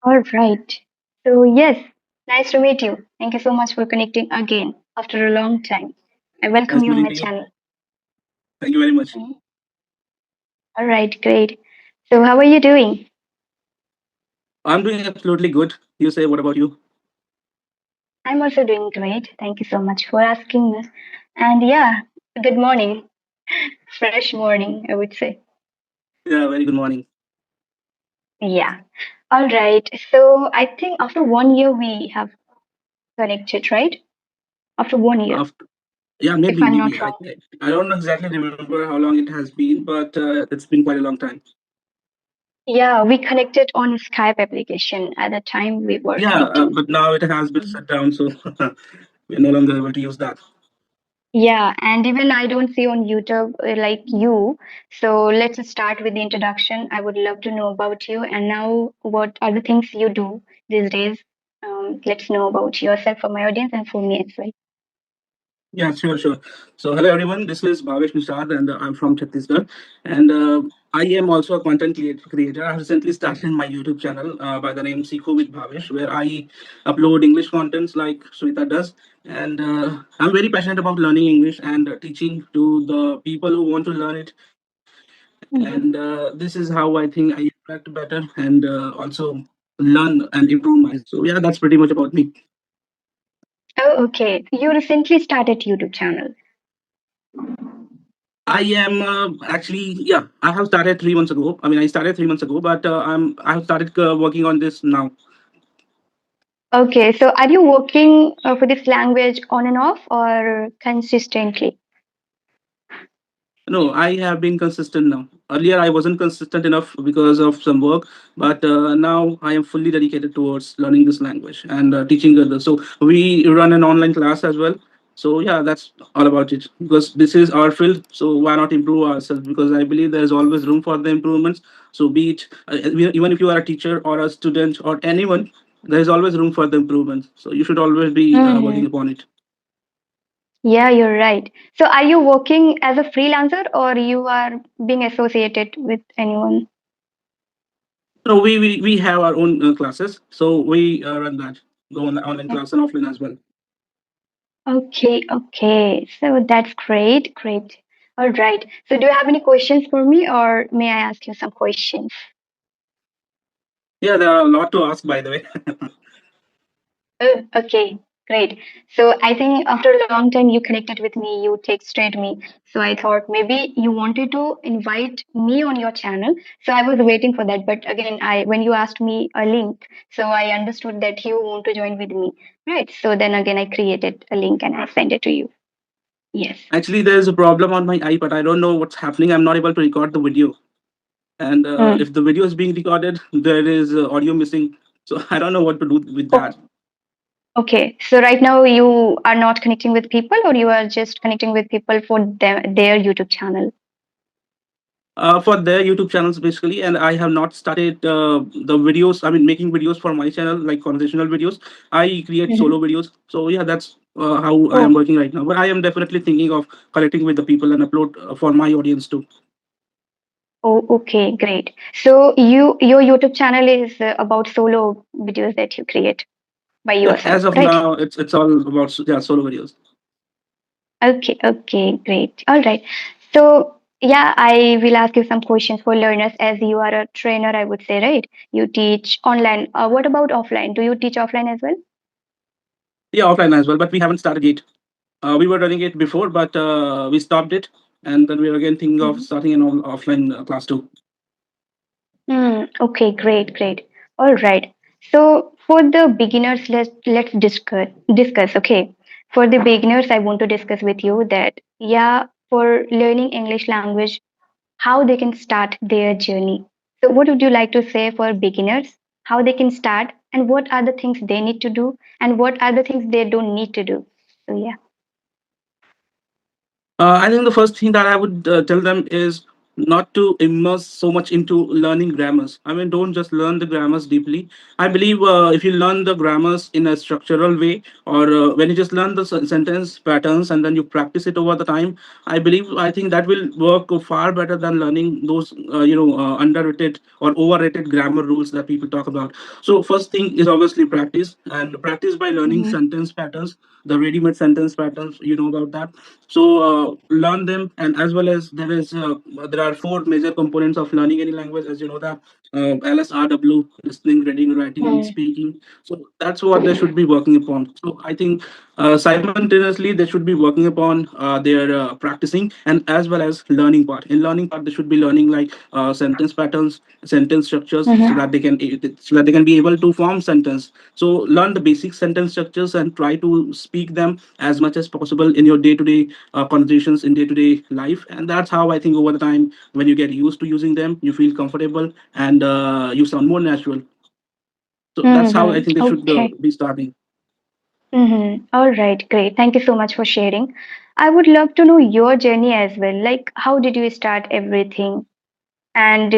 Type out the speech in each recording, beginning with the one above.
All right. So, yes, nice to meet you. Thank you so much for connecting again after a long time. I welcome Nice you on meeting my to you. channel. Thank you very much. Mhm. All right, great. So, how are you doing? I'm doing absolutely good. You say, what about you? I'm also doing great. Thank you so much for asking me. And yeah, good morning. Fresh morning, I would say. Yeah, very good morning. Yeah. All right. So, I think after 1 year we have connected, right? After 1 year, After, yeah, if maybe, I'm maybe. not I, wrong. I don't exactly remember how long it has been, but it's been quite a long time. Yeah, we connected on Skype application at the time we were Yeah, connecting. but now it has been shut down, so we're no longer able to use that. Yeah, and even I don't see on YouTube like you. So let's start with the introduction. I would love to know about you and now what are the things you do these days. Let's know about yourself for my audience and for me as well. Yeah, sure, sure. So, hello everyone. This is Bhavesh Nishad, and I'm from Chhattisgarh. And I am also a creator. I recently started my YouTube channel by the name Sikho with Bhavesh, where I upload English contents like Sweta does. And I'm very passionate about learning English and teaching to the people who want to learn it. And Mhm. this is how I think I interact better and also learn and improve myself. So, yeah, that's pretty much about me. Oh, okay. You recently started YouTube channel. I am actually, yeah. I have started 3 months ago. I mean, I started 3 months ago, but I have started working on this now. Okay, so are you working for this language on and off or consistently? No, I have been consistent now. Earlier, I wasn't consistent enough because of some work, but now I am fully dedicated towards learning this language and teaching others. So we run an online class as well. So yeah, that's all about it. Because this is our field, so why not improve ourselves? Because I believe there is always room for the improvements. So be it even if you are a teacher or a student or anyone, there is always room for the improvements. So you should always be working Hmm. upon it. Yeah, you're right. So are you working as a freelancer or you are being associated with anyone? No, we have our own classes, so we run that, go on online class and offline as well. Okay, okay. So that's great, great. All right. So do you have any questions for me or may I ask you some questions? Yeah, there are a lot to ask, by the way. Oh, okay, great. So I think after a long time you connected with me, you texted me. So I thought maybe you wanted to invite me on your channel. So I was waiting for that. But again, I when you asked me a link, so I understood that you want to join with me. Right. So then again I created a link and I sent it to you. Yes. Actually, there's a problem on my iPad. I don't know what's happening. I'm not able to record the video, and Hmm. if the video is being recorded, there is audio missing. So I don't know what to do with that. Okay, so right now you are not connecting with people, or you are just connecting with people for their YouTube channel. For their YouTube channels basically, and I have not started the videos. I mean, making videos for my channel like conversational videos. I create Mhm. solo videos. So yeah, that's how I am Oh, working right now. But I am definitely thinking of connecting with the people and upload for my audience too. oh, okay, great. So your YouTube channel is about solo videos that you create by Yeah, yourself, as of right? now, it's all about yeah solo videos. Okay, okay, great. All right. So yeah, I will ask you some questions for learners as you are a trainer, I would say, right? You teach online. What about offline? Do you teach offline as well? Yeah, offline as well, but we haven't started yet. We were running it before, but we stopped it, and then we are again thinking of starting an offline class too. Okay, great, great. All right. So for the beginners, let's discuss. Okay, for the beginners, I want to discuss with you that yeah, for learning English language, how they can start their journey. So what would you like to say for beginners? How they can start, and what are the things they need to do, and what are the things they don't need to do? So yeah. I think the first thing that I would tell them is not to immerse so much into learning grammars. I mean, don't just learn the grammars deeply. I believe if you learn the grammars in a structural way, or when you just learn the sentence patterns and then you practice it over the time, I think that will work far better than learning those underrated or overrated grammar rules that people talk about. So first thing is obviously practice, and practice by learning Mm-hmm. sentence patterns, the ready-made sentence patterns. You know about that. So learn them, and as well as there are four major components of learning any language, as you know that LSRW: listening, reading, writing, and speaking. So that's what they should be working upon. So I think simultaneously they should be working upon their practicing and as well as learning part. In learning part, they should be learning like sentence patterns, sentence structures, so Mm-hmm. that they can be able to form sentence. So learn the basic sentence structures and try to speak them as much as possible in your day-to-day conversations in day-to-day life. And that's how I think over the time, when you get used to using them, you feel comfortable and you sound more natural. So that's how I Mm-hmm. think they should Okay. be starting. Mm-hmm. All right, great. Thank you so much for sharing. I would love to know your journey as well. Like, how did you start everything? And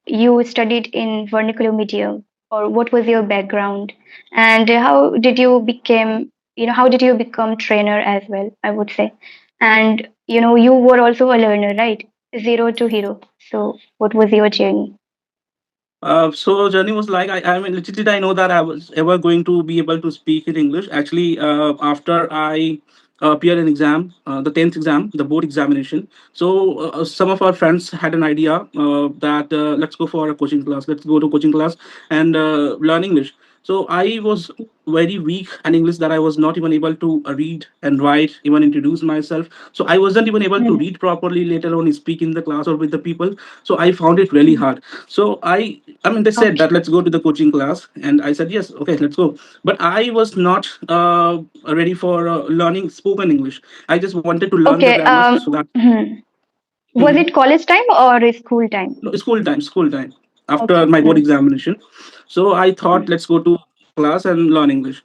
you studied in vernacular medium, or what was your background? And how did you become, how did you become trainer as well, I would say. And you were also a learner, right? Zero to hero. So what was your journey? So journey was like I mean, little did I know that I was ever going to be able to speak in English. Actually, after I appeared in exam, the 10th exam, the board examination. So some of our friends had an idea that let's go for a coaching class. Let's go to coaching class and learn English. So I was very weak in English that I was not even able to read and write, even introduce myself. So I wasn't even able to Mm. read properly, let alone speak in the class or with the people. So I found it really hard. So I mean, they said Okay. that let's go to the coaching class, and I said yes, okay, let's go. But I was not ready for learning spoken English. I just wanted to learn the Okay. grammars so that Was it college time or school time? no, school time after Okay. my board examination. So I thought let's go to class and learn English.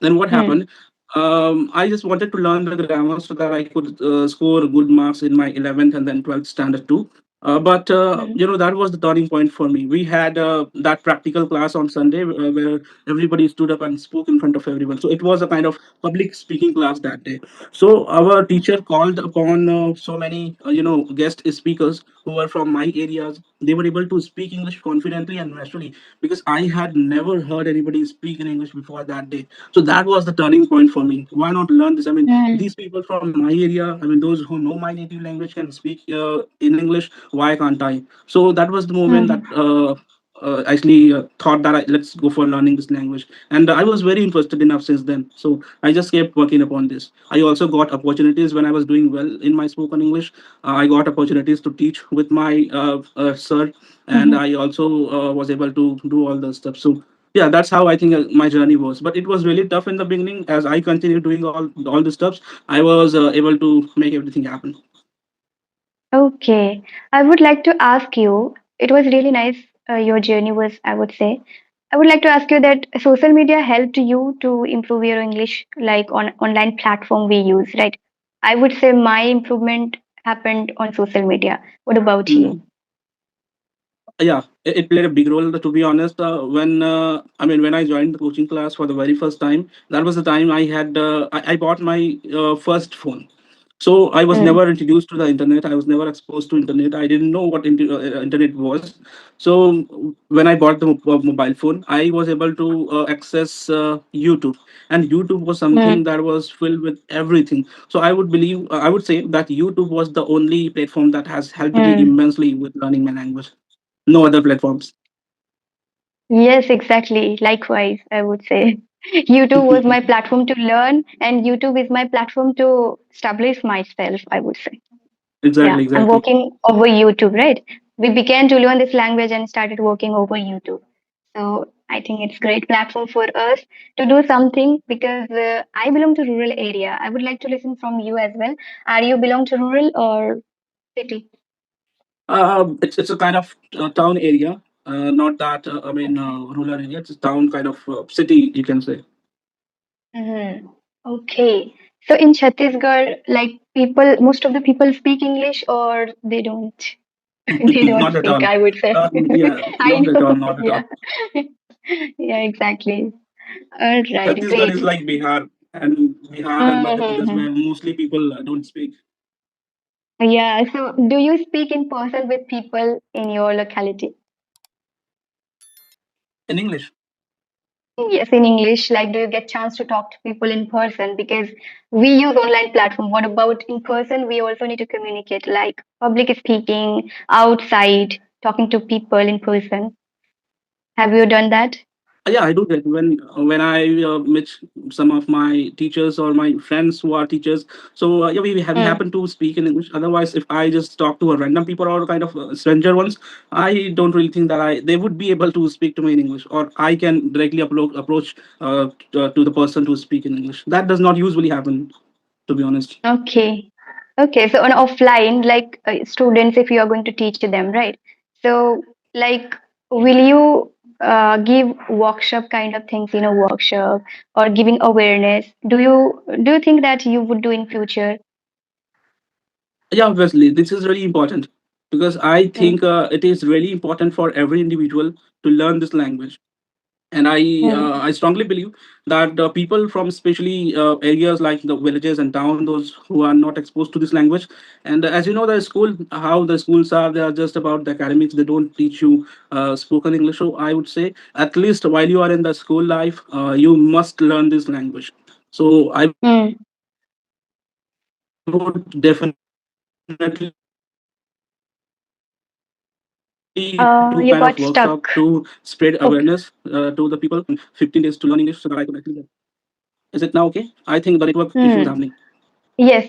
Then what Hmm. happened? I just wanted to learn the grammar so that I could score good marks in my 11th and then 12th standard too. But that was the turning point for me. We had that practical class on Sunday where everybody stood up and spoke in front of everyone. So it was a kind of public speaking class that day. So our teacher called upon so many guest speakers who were from my areas. They were able to speak English confidently and naturally because I had never heard anybody speak in English before that day. So that was the turning point for me. Why not learn this? I mean, Hmm. these people from my area, I mean, those who know my native language can speak in English. Why can't I? So that was the moment that Hmm. actually thought that let's go for learning this language. And I was very interested enough since then. So I just kept working upon this. I also got opportunities when I was doing well in my spoken English. I got opportunities to teach with my sir, and Hmm. I also was able to do all the stuff. So yeah, that's how I think my journey was. But it was really tough in the beginning. As I continued doing all the stuff, I was able to make everything happen. Okay. I would like to ask you, it was really nice, your journey was, I would say. I would like to ask you that social media helped you to improve your English, like on online platform we use, right? I would say my improvement happened on social media. What about Mm. you? Yeah, it played a big role. To be honest, when I mean when I joined the coaching class for the very first time, that was the time I bought my first phone. So I was Mm, never introduced to the internet. I was never exposed to internet. I didn't know what internet was. So when I bought the mobile phone, I was able to access YouTube, and YouTube was something mm, that was filled with everything. So I would say that YouTube was the only platform that has helped me mm. immensely with learning my language. No other platforms. Yes, exactly. Likewise, I would say. YouTube was my platform to learn, and YouTube is my platform to establish myself, I would say. Yeah, Exactly, I'm exactly. working over YouTube, right? We began to learn this language and started working over YouTube. So I think it's great platform for us to do something because I belong to rural area. I would like to listen from you as well. Are you belong to rural or city? It's a kind of town area, not that rural area. It's a town kind of city, you can say. Hmm. Okay. So in Chhattisgarh, like people, most of the people speak English or they don't. They don't Not at speak, all. I would say. Yeah, I not at all, know. not at Yeah. all. Yeah, exactly. All right, Chhattisgarh great. is like Bihar and Madhya Pradesh, Mm-hmm. where mostly people don't speak Yeah, so do you speak in person with people in your locality? in English. Yes, in English. Like, do you get chance to talk to people in person? Because we use online platform. What about in person? We also need to communicate, like public speaking, outside, talking to people in person. Have you done that? Yeah, I do that when I meet some of my teachers or my friends who are teachers. So yeah, we Mm. happen to speak in English. Otherwise, if I just talk to a random people or kind of stranger ones, I don't really think that I they would be able to speak to me in English, or I can directly approach to the person to speak in English. That does not usually happen, to be honest. Okay. Okay. So on offline, like students, if you are going to teach them, right? So, like, will you give workshop kind of things in a workshop or giving awareness? Do you think that you would do in future? Yeah, obviously, this is really important because I Mm. think it is really important for every individual to learn this language. And Mm. I strongly believe that people from especially areas like the villages and town, those who are not exposed to this language, and as you know, the school, how the schools are, they are just about the academics. They don't teach you spoken English. So I would say, at least while you are in the school life, you must learn this language. So I would Mm. definitely do kind of workshop to spread awareness to the people in 15 You days to got learn English, stuck. so that I could actually get. Okay. Is it now okay? I think the network issue is happening. Hmm. Yes.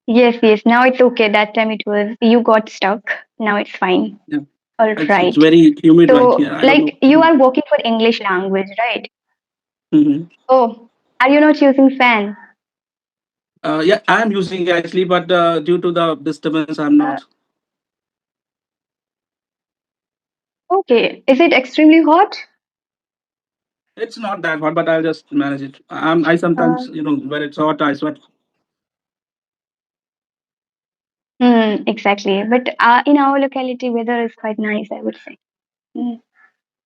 Yes. Yes. Now it's okay. That time it was you got stuck. Now it's fine. Yeah, All it's right. very humid right So, here. I don't know like, what to you do. are working for English language, right? Hmm. Oh, are you not using fan? Yeah, I am using actually, but due to the disturbance, I'm Uh, not. okay. Is it extremely hot? It's not that hot, but I'll just manage it. I Uh, sometimes, when it's hot, I sweat. exactly. But in our locality, weather is quite nice, I would say. Mm.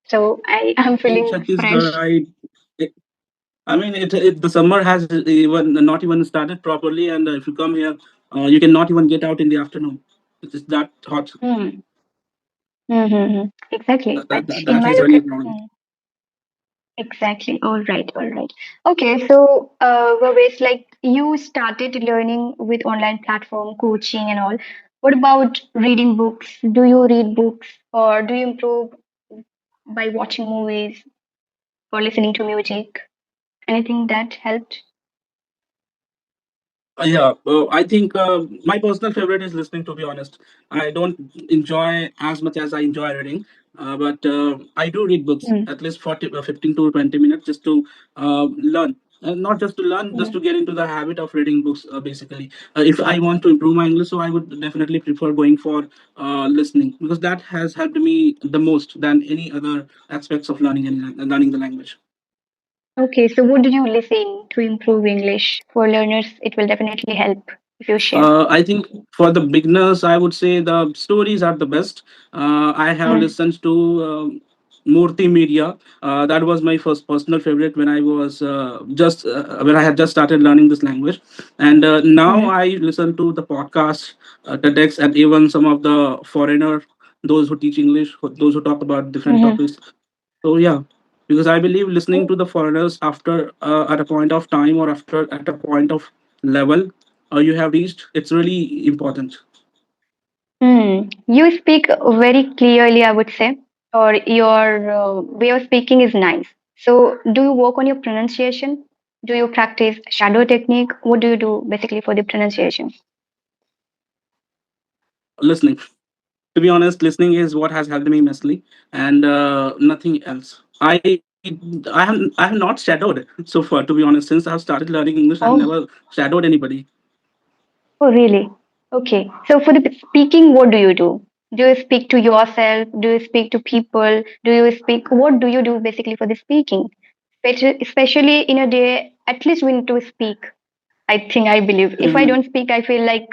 So I am In feeling Chhattisgarh, fresh. I mean, the summer has even not even started properly, and if you come here, you cannot even get out in the afternoon. It's that hot. Mm. Mm-hmm. Exactly. That, But that, that in that my is really a problem. local, exactly. All right. All right. Okay. So, Vavesh, like you started learning with online platform coaching and all. What about reading books? Do you read books or do you improve by watching movies or listening to music? Anything that helped? Yeah, I think my personal favorite is listening. To be honest, I don't enjoy as much as I enjoy reading, but I do read books Mm. at least 15 to 20 minutes just to learn. And not just to learn, just Mm. to get into the habit of reading books. Basically, if I want to improve my English, so I would definitely prefer going for listening because that has helped me the most than any other aspects of learning the language. Okay. So, what do you listen to improve English? For learners, it will definitely help if you share. I think for the beginners, I would say the stories are the best. I have Mm. listened to Murthy Media. That was my first personal favorite when I was just when I had just started learning this language, and now Mm. I listen to the podcast, TEDx, and even some of the foreigner, those who teach English, those who talk about different Mm-hmm. topics. So yeah, because I believe listening to the foreigners after at a point of time or after at a point of level you have reached, it's really important. Hmm. You speak very clearly, I would say, or your way of speaking is nice. So, do you work on your pronunciation? Do you practice shadow technique? What do you do basically for the pronunciation? Listening. To be honest, listening is what has helped me immensely, and nothing else. I have not shadowed so far. To be honest, since I've started learning English, I've never Oh, shadowed anybody. oh, really? Okay. So, for the speaking, what do you do? Do you speak to yourself? Do you speak to people? Do you speak? What do you do basically for the speaking? Especially in a day, at least we need to speak. I think I believe. If I Mhm. don't speak, I feel like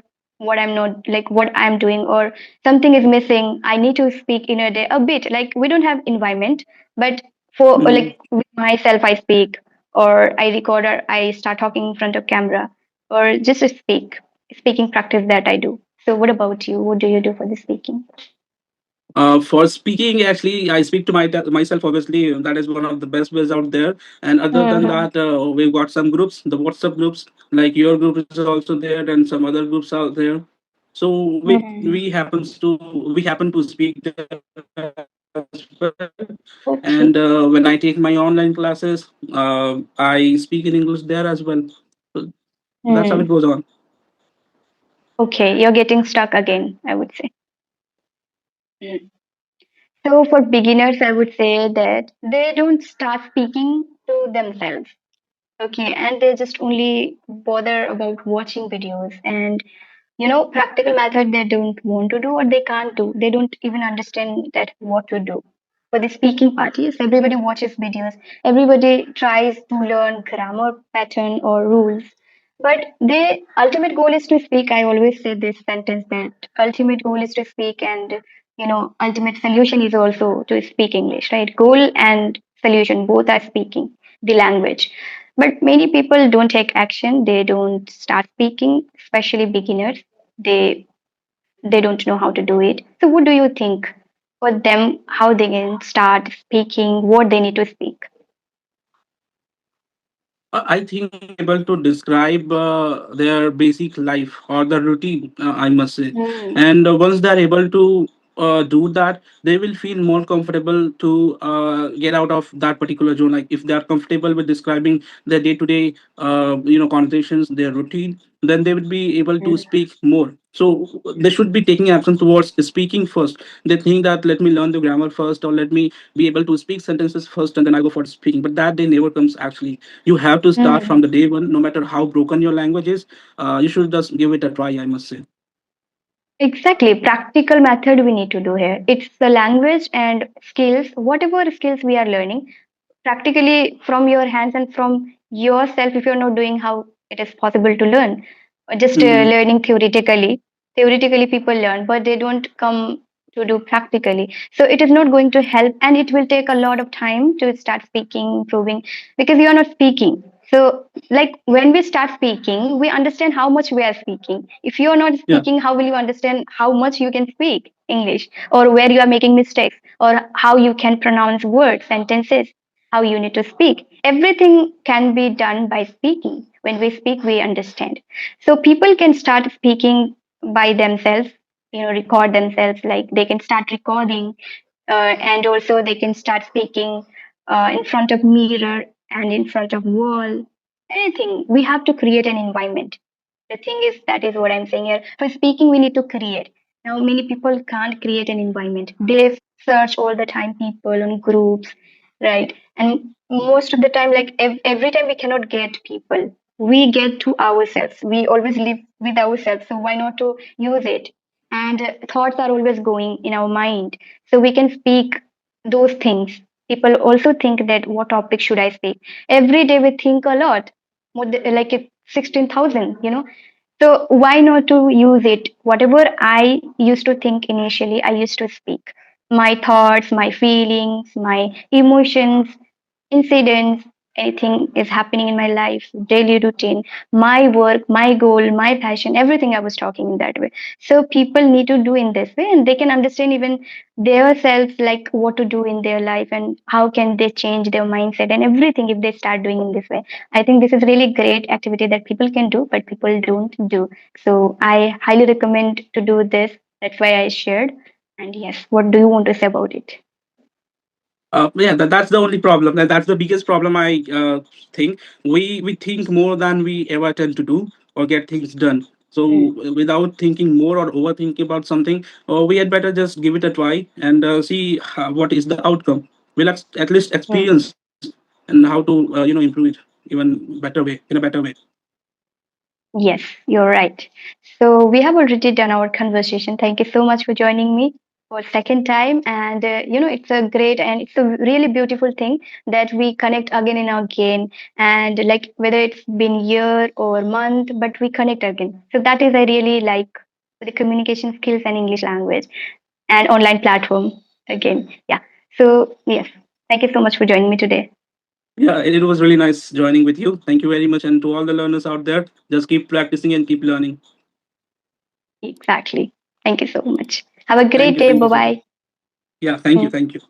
what I'm not like what I'm doing, or something is missing. I need to speak in a day a bit. Like we don't have environment, but for or Mhm. like with myself, I speak, or I record, or I start talking in front of camera, or just to speaking practice that I do. So, what about you? What do you do for the speaking? For speaking, actually, I speak to myself. Obviously, that is one of the best ways out there. And other than Mm-hmm. that, we've got some groups, the WhatsApp groups, like your group is also there, and some other groups out there. So Mm-hmm. we happen to speak there as well. And when I take my Okay. online classes, I speak in English there as well. So that's how it goes on. Mm. Okay, you're getting stuck again, I would say. Mm. So, for beginners, I would say that they don't start speaking to themselves. Okay, and they just only bother about watching videos and practical method they don't want to do or they can't do. They don't even understand that what to do. For the speaking part, yes, everybody watches videos. Everybody tries to learn grammar pattern or rules. But the ultimate goal is to speak. I always say this sentence that ultimate goal is to speak, and ultimate solution is also to speak English, right? Goal and solution both are speaking the language. But many people don't take action. They don't start speaking, especially beginners. They they don't know how to do it. So what do you think for them? How they can start speaking? What they need to speak? I think they should be able to describe their basic life or the routine, I must say. Mm, And once they're able to do that, they will feel more comfortable to get out of that particular zone. Like if they are comfortable with describing their day-to-day, conversations, their routine, then they would be able to mm, speak more. So they should be taking action towards speaking first. They think that let me learn the grammar first, or let me be able to speak sentences first, and then I go for speaking. But that day never comes actually. You have to start from mm. the day one, no matter how broken your language is. You should just give it a try, I must say. Exactly. Practical method we need to do here. It's the language and skills, whatever skills we are learning, practically from your hands and from yourself. If you're not doing, how it is possible to learn? Just Hmm. learning theoretically people learn, but they don't come to do practically. So it is not going to help, and it will take a lot of time to start speaking, improving, because you are not speaking. So like when we start speaking, we understand how much we are speaking. If you are not Yeah. speaking, how will you understand how much you can speak English, or where you are making mistakes, or how you can pronounce words, sentences, how you need to speak? Everything can be done by speaking. When we speak, we understand. So people can start speaking by themselves, record themselves, like they can start recording, and also they can start speaking in front of mirror and in front of wall. Anything. We have to create an environment. The thing is, that is what I'm saying here. For speaking, we need to create. Now, many people can't create an environment. They search all the time people on groups, right? And most of the time, like every time we cannot get people, we get to ourselves. We always live with ourselves. So why not to use it? And thoughts are always going in our mind. So we can speak those things. People also think that what topic should I speak? Every day we think a lot, like 16,000, So why not to use it? Whatever I used to think initially, I used to speak my thoughts, my feelings, my emotions, incidents, anything is happening in my life, daily routine, my work, my goal, my passion, everything I was talking in that way. So people need to do in this way, and they can understand even their selves, like what to do in their life and how can they change their mindset and everything if they start doing in this way. I think this is really great activity that people can do, but people don't do. So I highly recommend to do this. That's why I shared. And yes, what do you want to say about it? Yeah, that's the only problem. That's the biggest problem I think. We think more than we ever tend to do or get things done. So Mm, without thinking more or overthinking about something, we had better just give it a try and see what is the outcome. We'll at least mm. experience and how to improve it even better way in a better way. Yes, you're right. So we have already done our conversation. Thank you so much for joining me for second time. And it's a great and it's a really beautiful thing that we connect again and again. And like whether it's been year or month, but we connect again. So that is I really like. for the communication skills and English language and online platform again. Yeah. So yes, thank you so much for joining me today. Yeah, it was really nice joining with you. Thank you very much. And to all the learners out there, just keep practicing and keep learning. Exactly. Thank you so much. Have a Thank great you. day. Thank you Bye so much. bye. Yeah, thank you. Thank you.